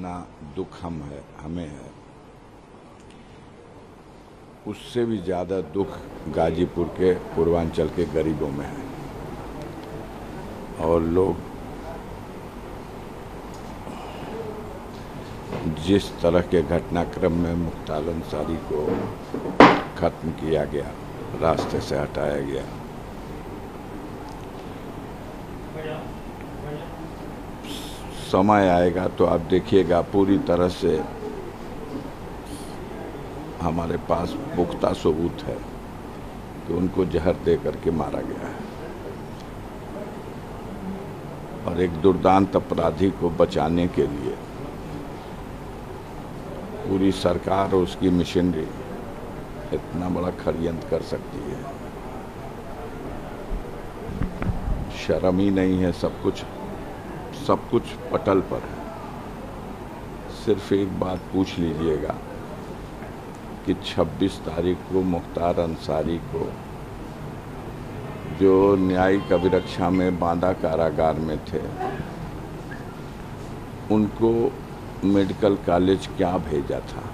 जितना दुख हमें है, उससे भी ज़्यादा दुख गाजीपुर के पूर्वांचल के गरीबों में है। और लोग जिस तरह के घटनाक्रम में मुख्तार अंसारी को खत्म किया गया, रास्ते से हटाया गया, समय आएगा तो आप देखिएगा पूरी तरह से हमारे पास पुख्ता सबूत है कि उनको जहर दे करके मारा गया है। और एक दुर्दांत अपराधी को बचाने के लिए पूरी सरकार और उसकी मशीनरी इतना बड़ा षड्यंत्र कर सकती है, शर्म ही नहीं है। सब कुछ पटल पर है। सिर्फ एक बात पूछ लीजिएगा कि 26 तारीख को मुख्तार अंसारी को, जो न्यायिक अभिरक्षा में बांदा कारागार में थे, उनको मेडिकल कॉलेज क्या भेजा था?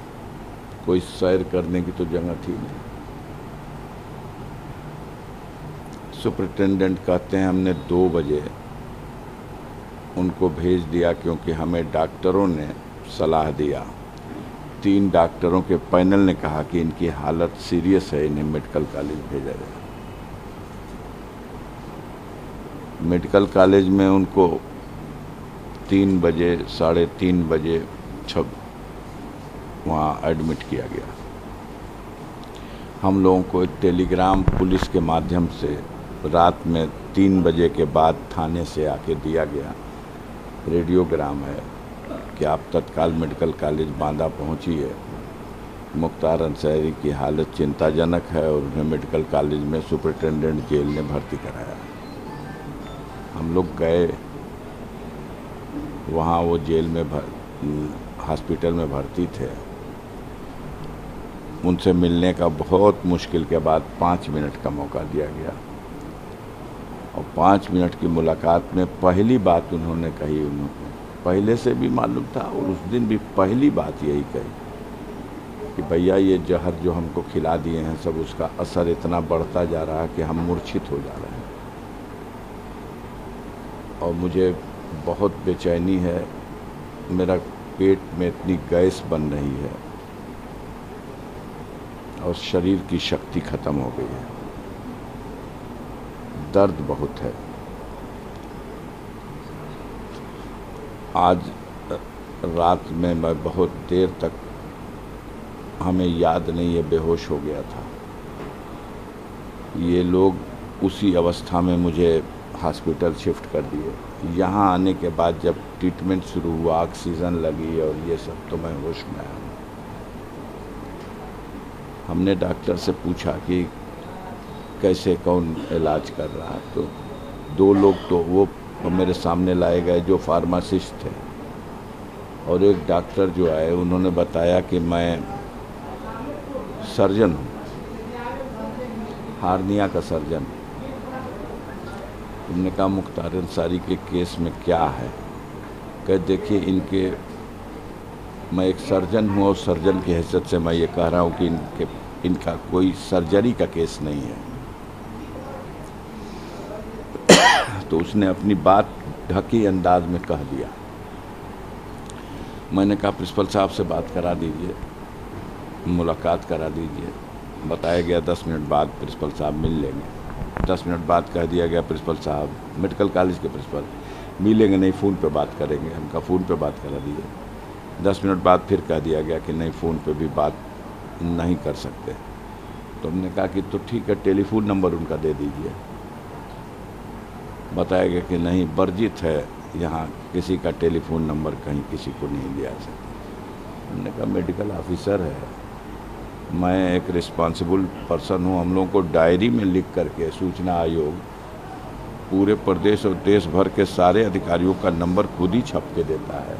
कोई सैर करने की तो जगह थी नहीं। सुपरिटेंडेंट कहते हैं हमने 2 बजे उनको भेज दिया क्योंकि हमें डॉक्टरों ने सलाह दिया। 3 डॉक्टरों के पैनल ने कहा कि इनकी हालत सीरियस है, इन्हें मेडिकल कॉलेज भेजा जाए। मेडिकल कॉलेज में उनको 3 बजे 3:30 बजे वहाँ एडमिट किया गया। हम लोगों को एक टेलीग्राम पुलिस के माध्यम से रात में 3 बजे के बाद थाने से आके दिया गया, रेडियोग्राम है कि आप तत्काल मेडिकल कॉलेज बांदा पहुंचिए, मुख्तार अंसारी की हालत चिंताजनक है और उन्हें मेडिकल कॉलेज में सुपरिटेंडेंट जेल ने भर्ती कराया। हम लोग गए वहाँ, वो जेल में हॉस्पिटल में भर्ती थे। उनसे मिलने का बहुत मुश्किल के बाद 5 मिनट का मौका दिया गया और 5 मिनट की मुलाकात में पहली बात उन्होंने कही, उन्होंने पहले से भी मालूम था और उस दिन भी पहली बात यही कही कि भैया ये जहर जो हमको खिला दिए हैं सब, उसका असर इतना बढ़ता जा रहा है कि हम मूर्छित हो जा रहे हैं और मुझे बहुत बेचैनी है, मेरा पेट में इतनी गैस बन रही है और शरीर की शक्ति खत्म हो गई है, दर्द बहुत है। आज रात में मैं बहुत देर तक, हमें याद नहीं है, बेहोश हो गया था। ये लोग उसी अवस्था में मुझे हॉस्पिटल शिफ्ट कर दिए। यहाँ आने के बाद जब ट्रीटमेंट शुरू हुआ, ऑक्सीजन लगी और ये सब, तो मैं होश में आया। हमने डॉक्टर से पूछा कि कैसे, कौन इलाज कर रहा है, तो 2 लोग तो वो मेरे सामने लाए गए जो फार्मासिस्ट थे, और एक डॉक्टर जो आए, उन्होंने बताया कि मैं सर्जन हूँ, हार्निया का सर्जन। तुमने कहा मुख्तार अंसारी के केस में क्या है? कह देखिए, मैं एक सर्जन हूँ और सर्जन की हैसियत से मैं ये कह रहा हूँ कि इनका कोई सर्जरी का केस नहीं है। तो उसने अपनी बात ढकी अंदाज में कह दिया। मैंने कहा प्रिंसिपल साहब से बात करा दीजिए, मुलाकात करा दीजिए। बताया गया 10 मिनट बाद प्रिंसिपल साहब मिल लेंगे। 10 मिनट बाद कह दिया गया प्रिंसिपल साहब, मेडिकल कॉलेज के प्रिंसिपल, मिलेंगे नहीं, फ़ोन पे बात करेंगे। हमका फ़ोन पे बात करा दिए। 10 मिनट बाद फिर कह दिया गया कि नहीं, फ़ोन पे भी बात नहीं कर सकते। तो हमने कहा कि तो ठीक है, टेलीफोन नंबर उनका दे दीजिए। बताया गया कि नहीं, वर्जित है, यहाँ किसी का टेलीफोन नंबर कहीं किसी को नहीं दिया सकता। हमने कहा मेडिकल ऑफिसर है, मैं एक रिस्पॉन्सिबल पर्सन हूँ। हम लोगों को डायरी में लिख करके सूचना आयोग पूरे प्रदेश और देश भर के सारे अधिकारियों का नंबर खुद ही छप के देता है,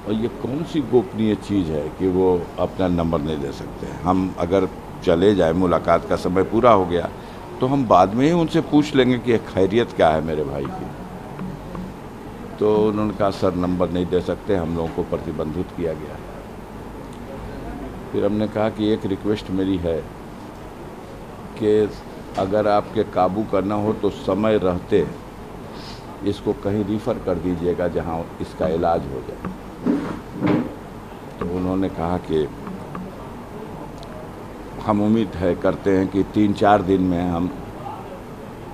और ये कौन सी गोपनीय चीज़ है कि वो अपना नंबर नहीं दे सकते। हम अगर चले जाए, मुलाकात का समय पूरा हो गया, तो हम बाद में ही उनसे पूछ लेंगे कि खैरियत क्या है मेरे भाई की। तो उन्होंने कहा सर नंबर नहीं दे सकते, हम लोगों को प्रतिबंधित किया गया। फिर हमने कहा कि एक रिक्वेस्ट मेरी है कि अगर आपके काबू करना हो तो समय रहते इसको कहीं रिफ़र कर दीजिएगा जहां इसका इलाज हो जाए। तो उन्होंने कहा कि हम उम्मीद करते हैं कि 3-4 दिन में हम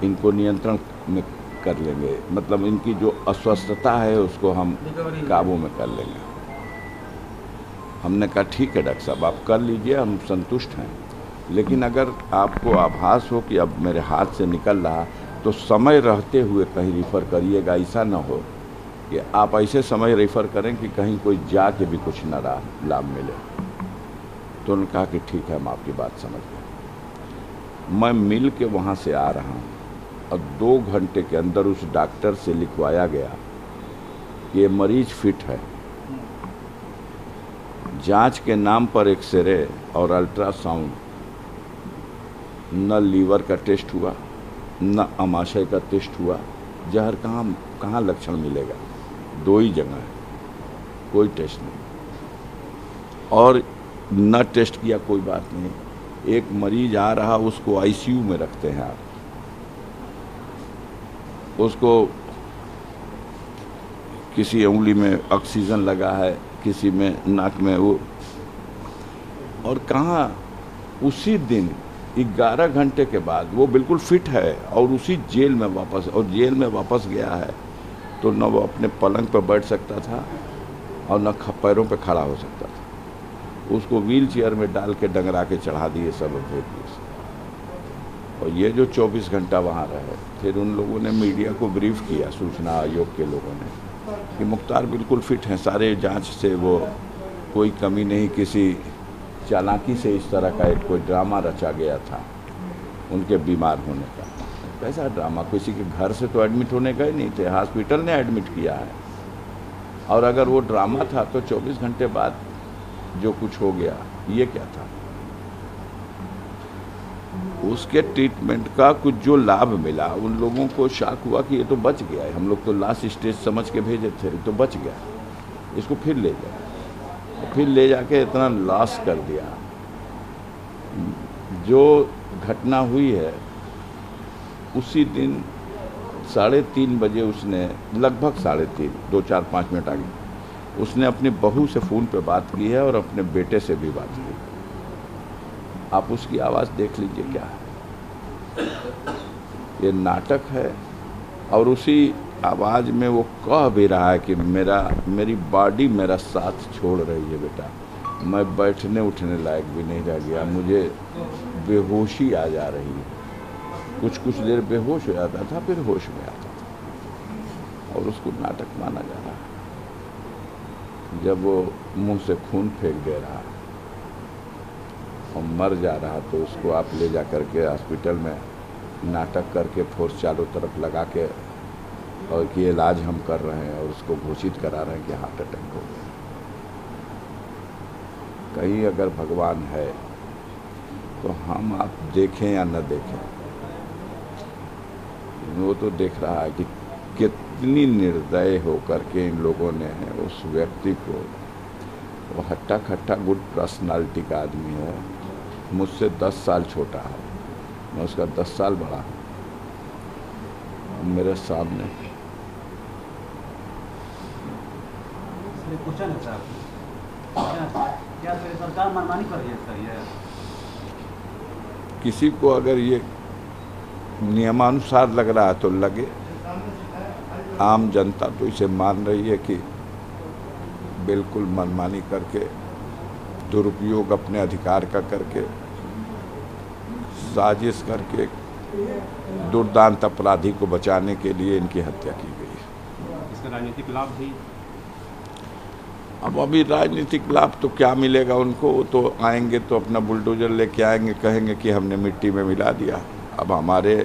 इनको नियंत्रण में कर लेंगे, मतलब इनकी जो अस्वस्थता है उसको हम काबू में कर लेंगे। हमने कहा ठीक है डॉक्टर साहब, आप कर लीजिए, हम संतुष्ट हैं, लेकिन अगर आपको आभास हो कि अब मेरे हाथ से निकल रहा तो समय रहते हुए कहीं रिफ़र करिएगा। ऐसा ना हो कि आप ऐसे समय रेफ़र करें कि कहीं कोई जाके भी कुछ न लाभ मिले। तो उन्होंने कहा कि ठीक है, हम आपकी बात समझ गए। मैं मिल के वहाँ से आ रहा हूँ और 2 घंटे के अंदर उस डॉक्टर से लिखवाया गया कि ये मरीज फिट है। जांच के नाम पर एक्सरे और अल्ट्रासाउंड, न लीवर का टेस्ट हुआ, न आमाशय का टेस्ट हुआ। जहर कहाँ लक्षण मिलेगा? 2 ही जगह है, कोई टेस्ट नहीं। और न टेस्ट किया कोई बात नहीं, एक मरीज आ रहा उसको आईसीयू में रखते हैं आप, उसको किसी उंगली में ऑक्सीजन लगा है, किसी में नाक में वो, और कहाँ उसी दिन 11 घंटे के बाद वो बिल्कुल फिट है और उसी जेल में वापस गया है। तो न वो अपने पलंग पर बैठ सकता था और न पैरों पे खड़ा हो सकता था। उसको व्हील चेयर में डाल के डंगरा के चढ़ा दिए सब भेद से। और ये जो 24 घंटा वहाँ रहे, फिर उन लोगों ने मीडिया को ब्रीफ किया, सूचना आयोग के लोगों ने, कि मुख्तार बिल्कुल फिट हैं, सारे जांच से वो कोई कमी नहीं, किसी चालाकी से इस तरह का एक कोई ड्रामा रचा गया था उनके बीमार होने का। कैसा ड्रामा? किसी के घर से तो एडमिट होने गए नहीं थे, हॉस्पिटल ने एडमिट किया है। और अगर वो ड्रामा था तो 24 घंटे बाद जो कुछ हो गया, ये क्या था? उसके ट्रीटमेंट का कुछ जो लाभ मिला, उन लोगों को शॉक हुआ कि ये तो बच गया है, हम लोग तो लास्ट स्टेज समझ के भेजे थे, तो बच गया, इसको फिर ले जाए, फिर ले जाके इतना लॉस कर दिया। जो घटना हुई है उसी दिन 3:30 बजे उसने, लगभग 3:30, 2-4-5 मिनट आगे, उसने अपनी बहू से फ़ोन पे बात की है और अपने बेटे से भी बात की। आप उसकी आवाज़ देख लीजिए क्या है। ये नाटक है। और उसी आवाज़ में वो कह भी रहा है कि मेरी बॉडी मेरा साथ छोड़ रही है बेटा, मैं बैठने उठने लायक भी नहीं रह गया, मुझे बेहोशी आ जा रही है। कुछ देर बेहोश हो जाता था, फिर होश में आता था, और उसको नाटक माना जा रहा है। जब वो मुंह से खून फेंक दे रहा और मर जा रहा, तो उसको आप ले जा करके हॉस्पिटल में नाटक करके फोर्स चारों तरफ लगा के, और कि इलाज हम कर रहे हैं, और उसको घोषित करा रहे हैं कि हार्ट अटैक हो गया। कहीं अगर भगवान है तो हम आप देखें या न देखें, वो तो देख रहा है कि कितनी निर्दय होकर के इन लोगों ने उस व्यक्ति को, वो हट्टा खट्टा गुड पर्सनालिटी का आदमी है, मुझसे 10 साल छोटा है, मैं उसका 10 साल बड़ा हूँ, मेरे सामने क्या सरकार मनमानी कर रही है? किसी को अगर ये नियमानुसार लग रहा है तो लगे। आम जनता तो इसे मान रही है कि बिल्कुल मनमानी करके, दुरुपयोग अपने अधिकार का करके, साजिश करके दुर्दांत अपराधी को बचाने के लिए इनकी हत्या की गई है। इसका राजनीतिक लाभ भी, अब अभी राजनीतिक लाभ तो क्या मिलेगा उनको? तो आएंगे तो अपना बुलडोजर लेके आएंगे, कहेंगे कि हमने मिट्टी में मिला दिया। अब हमारे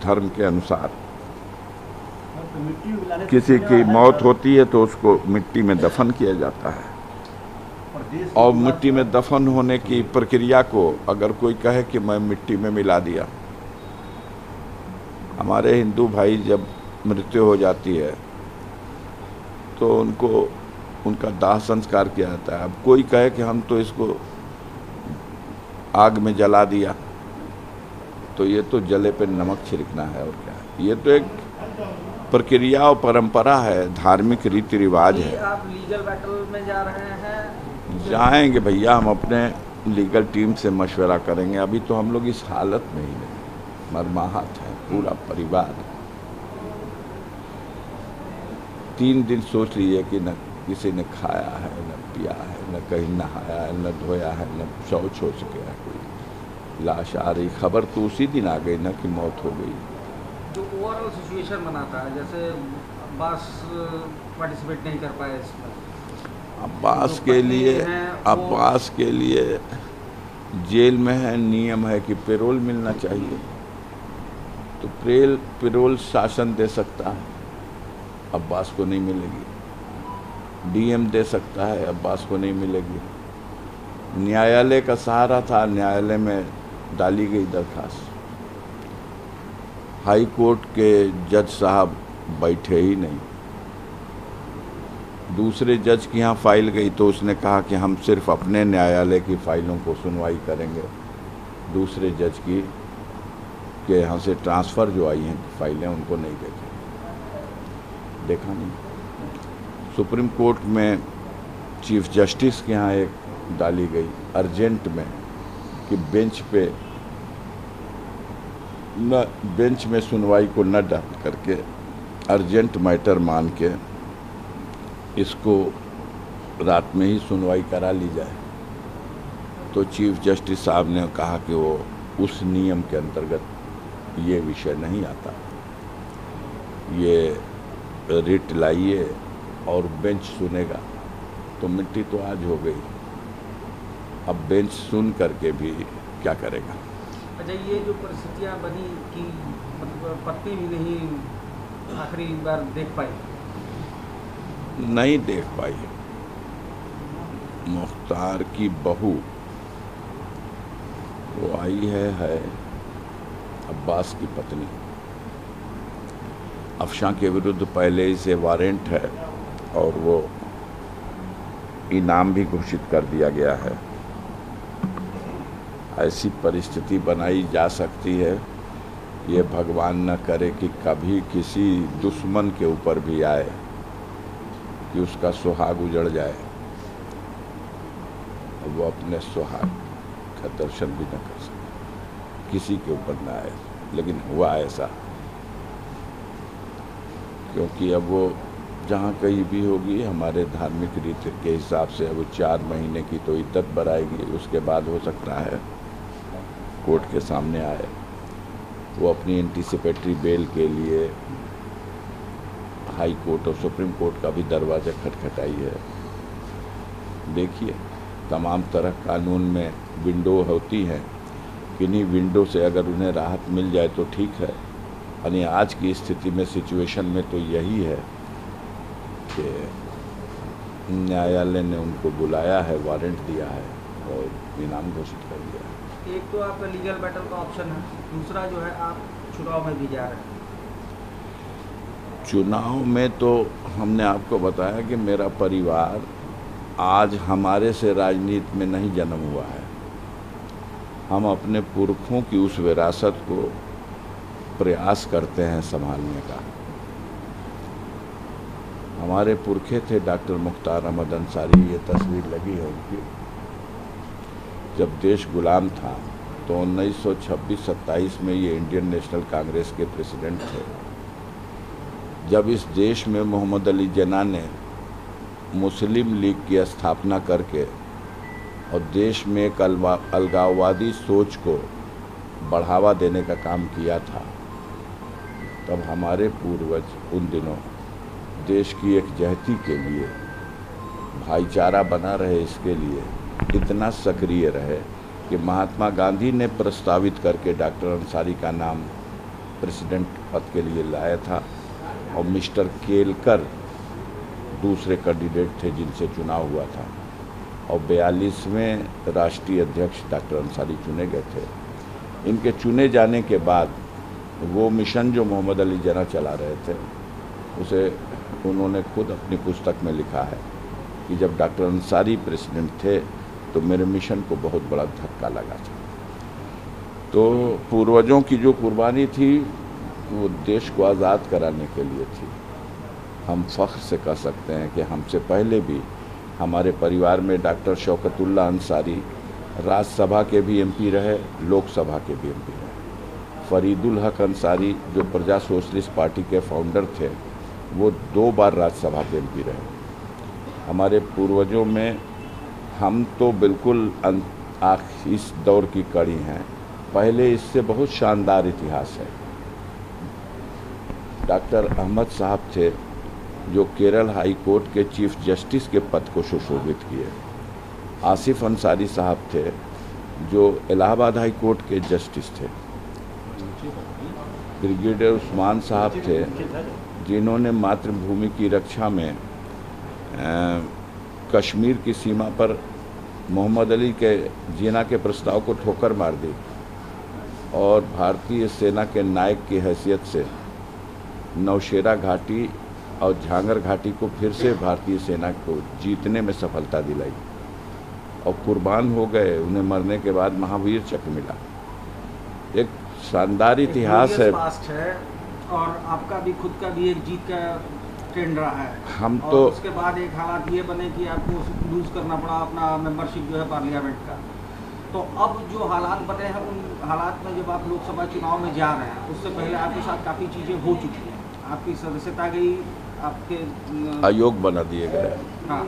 धर्म के अनुसार किसी की मौत होती है तो उसको मिट्टी में दफन किया जाता है, और मिट्टी में दफन होने की प्रक्रिया को अगर कोई कहे कि मैं मिट्टी में मिला दिया, हमारे हिंदू भाई जब मृत्यु हो जाती है तो उनको उनका दाह संस्कार किया जाता है। अब कोई कहे कि हम तो इसको आग में जला दिया, तो ये तो जले पे नमक छिड़कना है और क्या है। ये तो एक प्रक्रिया और परंपरा है, धार्मिक रीति रिवाज है। आप लीगल बैटल में जा रहे हैं? जाएंगे भैया, हम अपने लीगल टीम से मशवरा करेंगे। अभी तो हम लोग इस हालत में ही नहीं, मरमाहत है पूरा परिवार। 3 दिन सोच लीजिए कि न किसी ने खाया है, न पिया है, न कहीं नहाया है, न धोया है, न शौच हो सके है। कोई लाश आ रही, खबर तो उसी दिन आ गई ना कि मौत हो गई। जो ओवरऑल सिचुएशन बनाता है, जैसे अब्बास पार्टिसिपेट नहीं कर पाए इसमें, अब्बास के लिए जेल में है, नियम है कि पेरोल मिलना चाहिए, तो पेरोल शासन दे सकता है, अब्बास को नहीं मिलेगी। डीएम दे सकता है, अब्बास को नहीं मिलेगी। न्यायालय का सहारा था, न्यायालय में डाली गई दरखास्त। हाई कोर्ट के जज साहब बैठे ही नहीं, दूसरे जज के यहाँ फाइल गई तो उसने कहा कि हम सिर्फ अपने न्यायालय की फाइलों को सुनवाई करेंगे, दूसरे जज की के यहाँ से ट्रांसफ़र जो आई हैं फाइलें उनको नहीं देखा नहीं। सुप्रीम कोर्ट में चीफ जस्टिस के यहाँ एक डाली गई अर्जेंट में कि बेंच में सुनवाई को न डाल करके अर्जेंट मैटर मान के इसको रात में ही सुनवाई करा ली जाए। तो चीफ जस्टिस साहब ने कहा कि वो उस नियम के अंतर्गत ये विषय नहीं आता, ये रिट लाइए और बेंच सुनेगा। तो मिट्टी तो आज हो गई, अब बेंच सुन करके भी क्या करेगा। अच्छा, ये जो परिस्थितियाँ बनी कि मतलब पत्नी भी नहीं आखिरी बार देख पाई, नहीं देख पाई। मुख्तार की बहू वो आई है अब्बास की पत्नी। अफशां के विरुद्ध पहले ही से वारंट है और वो इनाम भी घोषित कर दिया गया है। ऐसी परिस्थिति बनाई जा सकती है, ये भगवान न करे कि कभी किसी दुश्मन के ऊपर भी आए कि उसका सुहाग उजड़ जाए और वो अपने सुहाग का दर्शन भी न कर सके, किसी के ऊपर न आए। लेकिन हुआ ऐसा, क्योंकि अब वो जहाँ कहीं भी होगी हमारे धार्मिक रीति के हिसाब से अब 4 महीने की तो इद्दत बढ़ाएगी। उसके बाद हो सकता है कोर्ट के सामने आए। वो अपनी एंटीसिपेटरी बेल के लिए हाई कोर्ट और सुप्रीम कोर्ट का भी दरवाज़ा खटखटाई है। देखिए, तमाम तरह कानून में विंडो होती हैं, किन्हीं विंडो से अगर उन्हें राहत मिल जाए तो ठीक है। यानी आज की स्थिति में, सिचुएशन में तो यही है कि न्यायालय ने उनको बुलाया है, वारंट दिया है और इनाम घोषित कर दिया है। एक तो आपका लीगल बैटल का ऑप्शन है, दूसरा जो है आप चुनाव में भी जा रहे हैं। चुनाव में तो हमने आपको बताया कि मेरा परिवार आज हमारे से राजनीति में नहीं जन्म हुआ है। हम अपने पुरखों की उस विरासत को प्रयास करते हैं संभालने का। हमारे पुरखे थे डॉक्टर मुख्तार अहमद अंसारी, ये तस्वीर लगी है उनकी। जब देश गुलाम था तो 1926-27 में ये इंडियन नेशनल कांग्रेस के प्रेसिडेंट थे। जब इस देश में मोहम्मद अली जिन्ना ने मुस्लिम लीग की स्थापना करके और देश में एक अलगाववादी सोच को बढ़ावा देने का काम किया था, तब हमारे पूर्वज उन दिनों देश की एक जहती के लिए, भाईचारा बना रहे, इसके लिए इतना सक्रिय रहे कि महात्मा गांधी ने प्रस्तावित करके डॉक्टर अंसारी का नाम प्रेसिडेंट पद के लिए लाया था और मिस्टर केलकर दूसरे कैंडिडेट थे जिनसे चुनाव हुआ था और 42वें राष्ट्रीय अध्यक्ष डॉक्टर अंसारी चुने गए थे। इनके चुने जाने के बाद वो मिशन जो मोहम्मद अली जिन्ना चला रहे थे उसे उन्होंने खुद अपनी पुस्तक में लिखा है कि जब डॉक्टर अंसारी प्रेसिडेंट थे तो मेरे मिशन को बहुत बड़ा धक्का लगा था। तो पूर्वजों की जो कुर्बानी थी वो देश को आज़ाद कराने के लिए थी। हम फ़ख्र से कह सकते हैं कि हमसे पहले भी हमारे परिवार में डॉक्टर शौकतुल्लाह अंसारी राज्यसभा के भी एमपी रहे, लोकसभा के भी एमपी रहे। फरीदुल हक अंसारी जो प्रजा सोशलिस्ट पार्टी के फाउंडर थे वो 2 बार राज्यसभा के एमपी रहे। हमारे पूर्वजों में हम तो बिल्कुल इस दौर की कड़ी हैं, पहले इससे बहुत शानदार इतिहास है। डॉक्टर अहमद साहब थे जो केरल हाई कोर्ट के चीफ जस्टिस के पद को सुशोभित किए। आसिफ अंसारी साहब थे जो इलाहाबाद हाई कोर्ट के जस्टिस थे। ब्रिगेडियर उस्मान साहब थे जिन्होंने मातृभूमि की रक्षा में कश्मीर की सीमा पर मोहम्मद अली के जीना के प्रस्ताव को ठोकर मार दी और भारतीय सेना के नायक की हैसियत से नौशेरा घाटी और झांगर घाटी को फिर से भारतीय सेना को जीतने में सफलता दिलाई और कुर्बान हो गए। उन्हें मरने के बाद महावीर चक्र मिला। एक शानदार इतिहास है और आपका भी खुद का भी एक जीत का ट्रेंड रहा है। हम और तो उसके बाद एक हालात ये बने कि आपको लूज करना पड़ा अपना मेंबरशिप जो है पार्लियामेंट का। तो अब जो हालात बने हैं उन हालात में जब आप लोकसभा चुनाव में जा रहे हैं उससे पहले आपके साथ काफ़ी चीज़ें हो चुकी हैं। आपकी सदस्यता गई, आपके आयोग बना दिए गए। हाँ,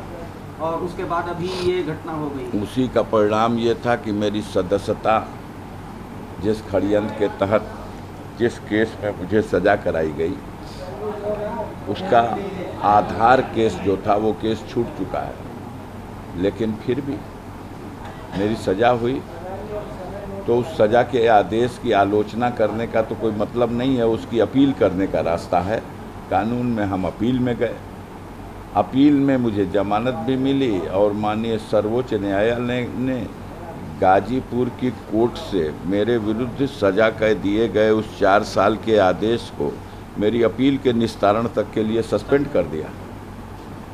और उसके बाद अभी ये घटना हो गई। उसी का परिणाम ये था कि मेरी सदस्यता जिस षड्यंत्र के तहत जिस केस में मुझे सज़ा कराई गई उसका आधार केस जो था वो केस छूट चुका है, लेकिन फिर भी मेरी सज़ा हुई तो उस सज़ा के आदेश की आलोचना करने का तो कोई मतलब नहीं है, उसकी अपील करने का रास्ता है। कानून में हम अपील में गए, अपील में मुझे जमानत भी मिली और माननीय सर्वोच्च न्यायालय ने गाजीपुर की कोर्ट से मेरे विरुद्ध सज़ा कर दिए गए उस 4 साल के आदेश को मेरी अपील के निस्तारण तक के लिए सस्पेंड कर दिया।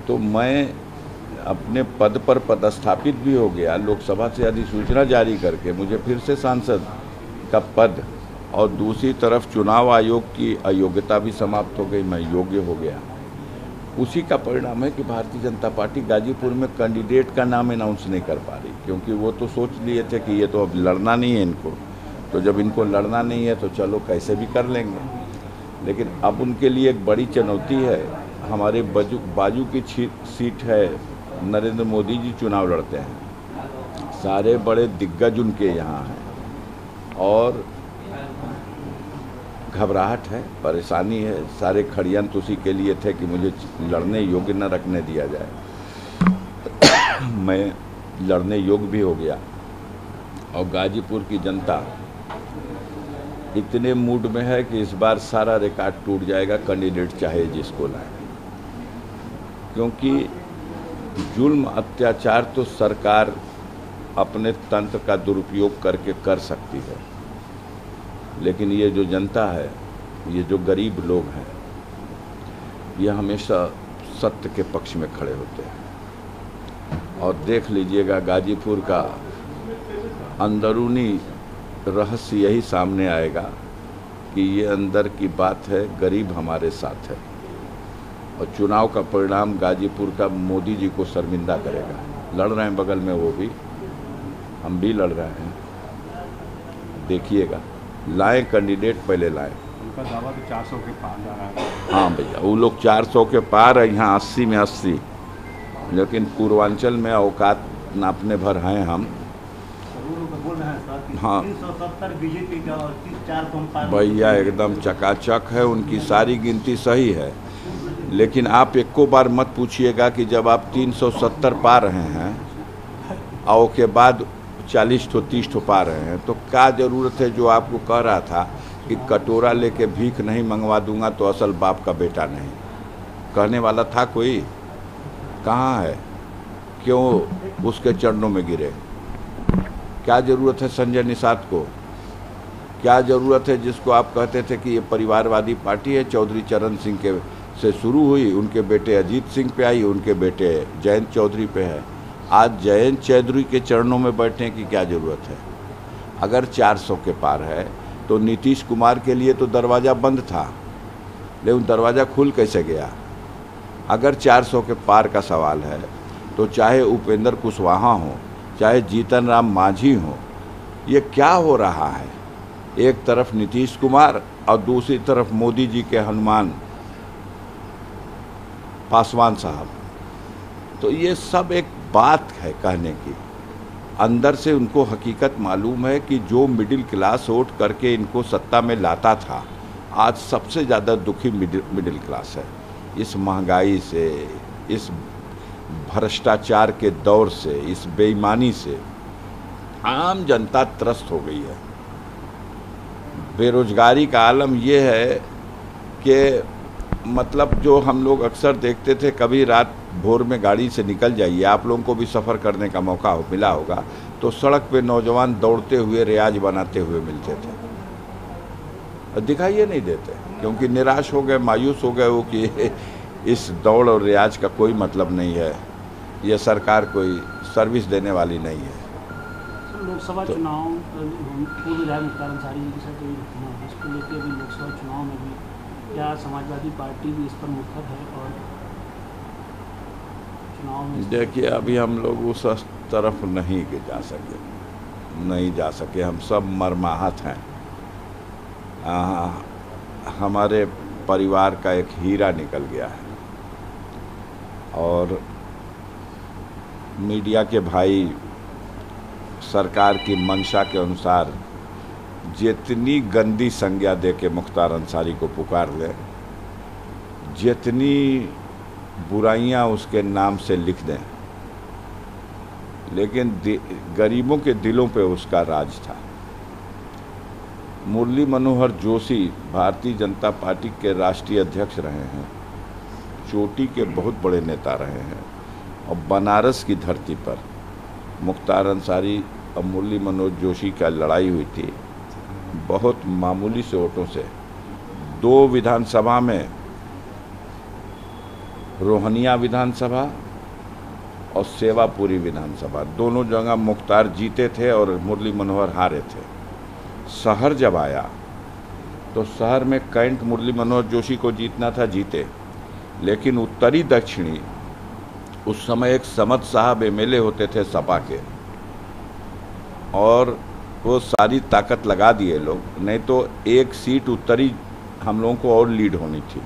तो मैं अपने पद पर पदस्थापित भी हो गया। लोकसभा से अधिसूचना जारी करके मुझे फिर से सांसद का पद और दूसरी तरफ चुनाव आयोग की अयोग्यता भी समाप्त हो गई, मैं योग्य हो गया। उसी का परिणाम है कि भारतीय जनता पार्टी गाजीपुर में कैंडिडेट का नाम अनाउंस नहीं कर पा रही, क्योंकि वो तो सोच लिए थे कि ये तो अब लड़ना नहीं है इनको, तो जब इनको लड़ना नहीं है तो चलो कैसे भी कर लेंगे। लेकिन अब उनके लिए एक बड़ी चुनौती है। हमारे बाजू की सीट है, नरेंद्र मोदी जी चुनाव लड़ते हैं, सारे बड़े दिग्गज उनके यहाँ हैं और घबराहट है, परेशानी है। सारे षड्यंत्र उसी के लिए थे कि मुझे लड़ने योग्य न रखने दिया जाए। मैं लड़ने योग्य भी हो गया और गाजीपुर की जनता इतने मूड में है कि इस बार सारा रिकॉर्ड टूट जाएगा, कैंडिडेट चाहे जिसको लाए, क्योंकि जुल्म अत्याचार तो सरकार अपने तंत्र का दुरुपयोग करके कर सकती है, लेकिन ये जो जनता है, ये जो गरीब लोग हैं, ये हमेशा सत्य के पक्ष में खड़े होते हैं। और देख लीजिएगा गाजीपुर का अंदरूनी रहस्य यही सामने आएगा कि ये अंदर की बात है, गरीब हमारे साथ है और चुनाव का परिणाम गाजीपुर का मोदी जी को शर्मिंदा करेगा। लड़ रहे हैं बगल में वो भी, हम भी लड़ रहे हैं, देखिएगा। लाएं कैंडिडेट, पहले लाएं। उनका दावा तो 400 के पार जा रहा है। हाँ भैया, वो लोग 400 के पार है, यहाँ 80 में 80, लेकिन पूर्वांचल में औकात नापने भर हैं हम। बोल रहे हैं सर, हाँ 370 बीजेपी का और 400 भैया एकदम चकाचक है, उनकी सारी गिनती सही है, लेकिन आप एको बार मत पूछिएगा कि जब आप 370 पा रहे हैं और के बाद 40 ठो 30 ठो पा रहे हैं, तो क्या ज़रूरत है जो आपको कह रहा था कि कटोरा लेके भीख नहीं मंगवा दूंगा तो असल बाप का बेटा नहीं, कहने वाला था कोई? कहाँ है? क्यों उसके चरणों में गिरे? क्या ज़रूरत है संजय निषाद को? क्या ज़रूरत है जिसको आप कहते थे कि ये परिवारवादी पार्टी है, चौधरी चरण सिंह के से शुरू हुई, उनके बेटे अजीत सिंह पे आई, उनके बेटे जयंत चौधरी पे है। आज जयंत चौधरी के चरणों में बैठने की क्या ज़रूरत है? अगर 400 के पार है तो नीतीश कुमार के लिए तो दरवाज़ा बंद था, लेकिन दरवाज़ा खुल कैसे गया? अगर 400 के पार का सवाल है तो चाहे उपेंद्र कुशवाहा हो, चाहे जीतन राम मांझी हो, ये क्या हो रहा है? एक तरफ नीतीश कुमार और दूसरी तरफ मोदी जी के हनुमान पासवान साहब। तो ये सब एक बात है कहने की। अंदर से उनको हकीकत मालूम है कि जो मिडिल क्लास वोट करके इनको सत्ता में लाता था, आज सबसे ज़्यादा दुखी मिडिल क्लास है। इस महंगाई से, इस भ्रष्टाचार के दौर से, इस बेईमानी से आम जनता त्रस्त हो गई है। बेरोजगारी का आलम ये है कि मतलब जो हम लोग अक्सर देखते थे, कभी रात भोर में गाड़ी से निकल जाइए, आप लोगों को भी सफ़र करने का मौका मिला होगा, तो सड़क पे नौजवान दौड़ते हुए, रियाज बनाते हुए मिलते थे। और दिखाई नहीं देते क्योंकि निराश हो गए, मायूस हो गए वो कि इस दौड़ और रियाज का कोई मतलब नहीं है, ये सरकार कोई सर्विस देने वाली नहीं है। लोकसभा चुनाव पूर्व विधायक मुख्तार अंसारी जी के साथ इसको लेकर अभी लोकसभा चुनाव में भी क्या समाजवादी पार्टी भी इस पर मुखर है? और चुनाव में देखिए, अभी हम लोग उस तरफ नहीं जा सके, हम सब मर्माहत हैं। हमारे परिवार का एक हीरा निकल गया है और मीडिया के भाई सरकार की मंशा के अनुसार जितनी गंदी संज्ञा दे के मुख्तार अंसारी को पुकार लें, जितनी बुराइयां उसके नाम से लिख दें, लेकिन गरीबों के दिलों पे उसका राज था। मुरली मनोहर जोशी भारतीय जनता पार्टी के राष्ट्रीय अध्यक्ष रहे हैं, चोटी के बहुत बड़े नेता रहे हैं, और बनारस की धरती पर मुख्तार अंसारी और मुरली मनोहर जोशी का लड़ाई हुई थी, बहुत मामूली से वोटों से। 2 विधानसभा में, रोहनिया विधानसभा और सेवापुरी विधानसभा, दोनों जगह मुख्तार जीते थे और मुरली मनोहर हारे थे। शहर जब आया तो शहर में कैंट मुरली मनोहर जोशी को जीतना था, जीते, लेकिन उत्तरी दक्षिणी उस समय एक समद साहब एमएलए होते थे सपा के, और वो सारी ताकत लगा दिए लोग, नहीं तो एक सीट उत्तरी हम लोगों को और लीड होनी थी,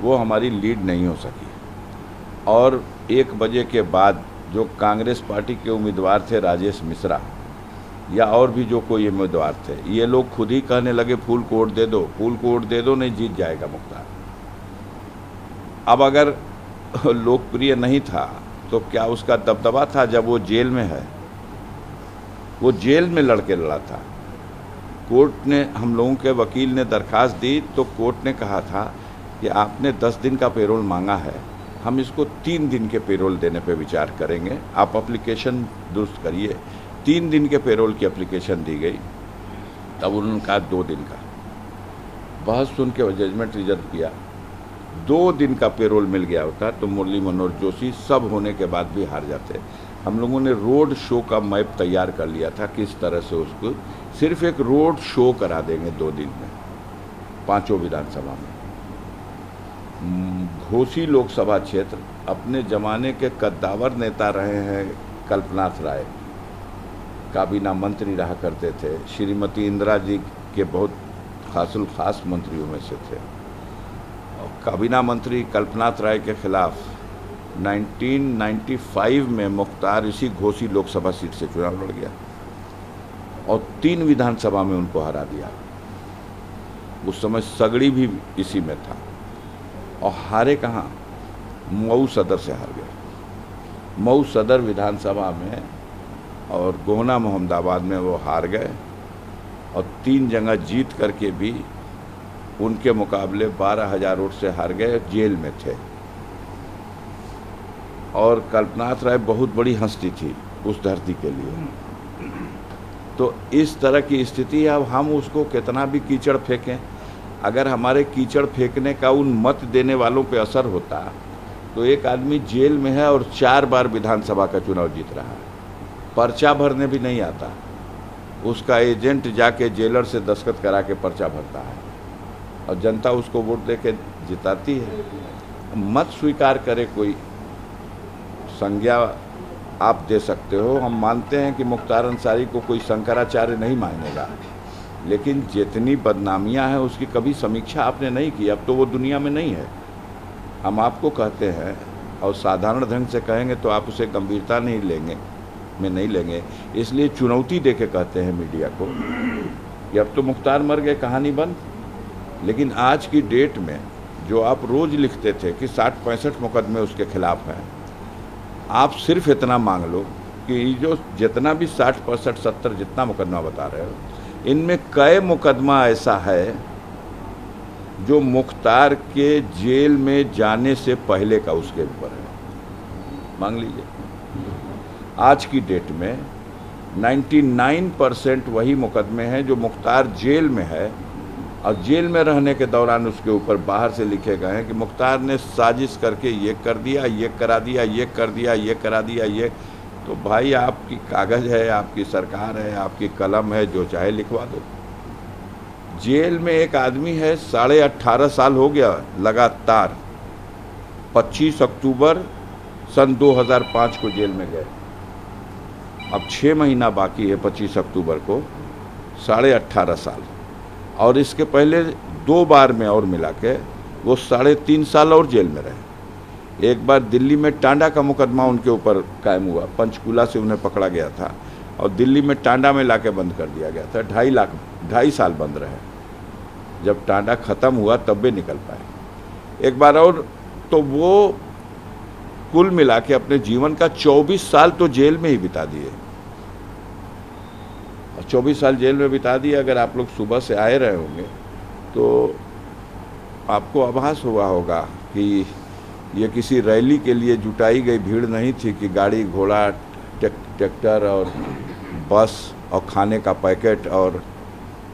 वो हमारी लीड नहीं हो सकी। और 1 बजे के बाद जो कांग्रेस पार्टी के उम्मीदवार थे, राजेश मिश्रा या और भी जो कोई उम्मीदवार थे, ये लोग खुद ही कहने लगे फूल को वोट दे दो, फूल को वोट दे दो, नहीं जीत जाएगा मुख्तार। अब अगर लोकप्रिय नहीं था तो क्या उसका दबदबा था? जब वो जेल में है, वो जेल में लड़के लड़ा था, कोर्ट ने, हम लोगों के वकील ने दरखास्त दी तो कोर्ट ने कहा था कि आपने 10 दिन का पेरोल मांगा है, हम इसको 3 दिन के पेरोल देने पे विचार करेंगे, आप एप्लीकेशन दुरुस्त करिए। 3 दिन के पेरोल की एप्लीकेशन दी गई, तब उन्होंने कहा 2 दिन का। बहस सुन के जजमेंट रिजर्व किया, 2 दिन का पेरोल मिल गया होता तो मुरली मनोहर जोशी सब होने के बाद भी हार जाते। हम लोगों ने रोड शो का मैप तैयार कर लिया था, किस तरह से उसको सिर्फ एक रोड शो करा देंगे 2 दिन में 5 विधानसभा में। घोसी लोकसभा क्षेत्र, अपने ज़माने के कद्दावर नेता रहे हैं कल्पनाथ राय, काबीना मंत्री रहा करते थे, श्रीमती इंदिरा जी के बहुत खास मंत्रियों में से थे। काबीना मंत्री कल्पनाथ राय के खिलाफ 1995 में मुख्तार इसी घोसी लोकसभा सीट से चुनाव लड़ गया और 3 विधानसभा में उनको हरा दिया। उस समय सगड़ी भी इसी में था, और हारे कहाँ? मऊ सदर से हार गए। मऊ सदर विधानसभा में और गोहना मोहम्मदाबाद में वो हार गए, और 3 जगह जीत करके भी उनके मुकाबले 12,000 वोट से हार गए, जेल में थे। और कल्पनाथ राय बहुत बड़ी हस्ती थी उस धरती के लिए। तो इस तरह की स्थिति है। अब हम उसको कितना भी कीचड़ फेंकें, अगर हमारे कीचड़ फेंकने का उन मत देने वालों पे असर होता तो एक आदमी जेल में है और 4 बार विधानसभा का चुनाव जीत रहा है, पर्चा भरने भी नहीं आता, उसका एजेंट जाके जेलर से दस्तखत करा के पर्चा भरता है और जनता उसको वोट दे के जिताती है। मत स्वीकार करे कोई, संज्ञा आप दे सकते हो। हम मानते हैं कि मुख्तार अंसारी को कोई शंकराचार्य नहीं मानेगा, लेकिन जितनी बदनामियां हैं उसकी कभी समीक्षा आपने नहीं की। अब तो वो दुनिया में नहीं है। हम आपको कहते हैं और साधारण ढंग से कहेंगे तो आप उसे गंभीरता नहीं लेंगे, इसलिए चुनौती दे के कहते हैं मीडिया को कि अब तो मुख्तार मर गए, कहानी बंद। लेकिन आज की डेट में जो आप रोज़ लिखते थे कि 60-65 मुकदमे उसके खिलाफ हैं, आप सिर्फ इतना मांग लो कि जो जितना भी 60-65-70 जितना मुकदमा बता रहे हो, इनमें कई मुकदमा ऐसा है जो मुख्तार के जेल में जाने से पहले का उसके ऊपर है। मांग लीजिए, आज की डेट में 99% वही मुकदमे हैं जो मुख्तार जेल में है और जेल में रहने के दौरान उसके ऊपर बाहर से लिखे गए हैं कि मुख्तार ने साजिश करके ये कर दिया, ये करा दिया, ये कर दिया, ये करा दिया, ये। तो भाई आपकी कागज़ है, आपकी सरकार है, आपकी कलम है, जो चाहे लिखवा दो। जेल में एक आदमी है 18.5 साल हो गया लगातार, 25 अक्टूबर सन 2005 को जेल में गए, अब 6 महीना बाकी है 25 अक्टूबर को, 18.5 साल। और इसके पहले 2 बार में और मिला के वो 3.5 साल और जेल में रहे। एक बार दिल्ली में टांडा का मुकदमा उनके ऊपर कायम हुआ, पंचकूला से उन्हें पकड़ा गया था और दिल्ली में टांडा में लाके बंद कर दिया गया था। 2.5 साल बंद रहे, जब टांडा ख़त्म हुआ तब भी निकल पाए। एक बार और, तो वो कुल मिला के अपने जीवन का 24 साल तो जेल में ही बिता दिए। 24 साल जेल में बिता दिए। अगर आप लोग सुबह से आए रहे होंगे तो आपको आभास हुआ होगा कि ये किसी रैली के लिए जुटाई गई भीड़ नहीं थी कि गाड़ी घोड़ा ट्रैक्टर और बस और खाने का पैकेट और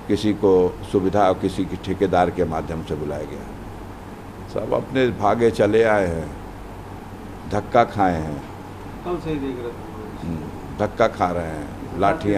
किसी को सुविधा और किसी की ठेकेदार के माध्यम से बुलाया गया। सब अपने भागे चले आए हैं, धक्का खाए हैं, कल से ही देख रहे थे, धक्का खा रहे हैं, लाठियाँ